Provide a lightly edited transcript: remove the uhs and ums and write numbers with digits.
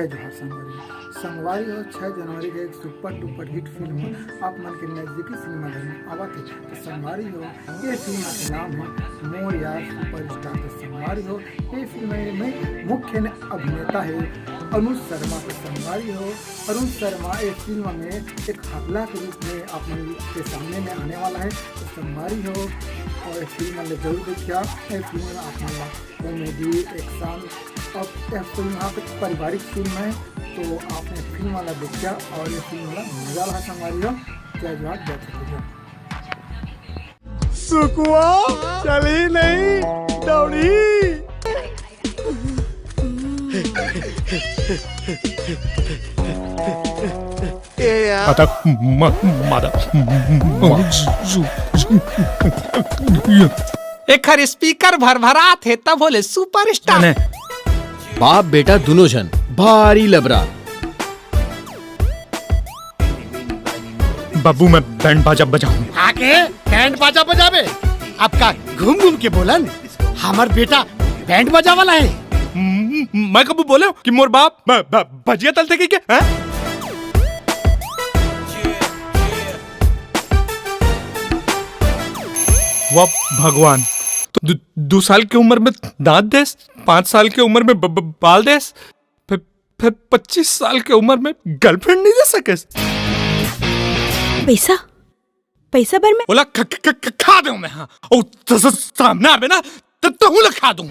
जय जोहार संगवारी। संगवारी हो 6 जनवरी के एक सुपर डुपर हिट फिल्म आप मन के नजदीकी सिनेमाघर में आवत है। तो संगवारी हो ये फिल्म के नाम है मोर यार सुपरस्टार। तो संगवारी हो ये फिल्म में मुख्य अभिनेता है अरुण शर्मा। तो संगवारी हो अरुण शर्मा इस फिल्म में एक हवला के रूप में आप मन के सामने में आने वाला है। तो संगवारी हो और फिल्म में जरूर देखिए। इस फिल्म में आप कॉमेडी एक्शन और फिल्म यहाँ पे पारिवारिक फिल्म है। तो आपने फिल्म वाला देखा और ये फिल्म वाला मजा रहा संगवारी हो। जय जोहार जय छत्तीसगढ़। सुकुआ चली नहीं दौड़ी। एक हर स्पीकर भर थे तब बोले सुपरस्टार। बाप बेटा दोनों जन भारी लबरा। बाबू मैं बैंड बाजा बजाऊं। आके बैंड बाजा बजावे आपका घूम घूम के बोलन हमार बेटा बैंड बजा वाला है। मैं कब बोले कि मोर बाप भजिया तलते की क्या है? वाह भगवान, तो 2 साल की उम्र में दांत देस, 5 साल की उम्र में बाल देस, फिर 25 साल की उम्र में गर्लफ्रेंड नहीं दे सके। पैसा भर में बोला खा दूं मैं। हाँ सामने आवे ना तो हूँ खा दूं।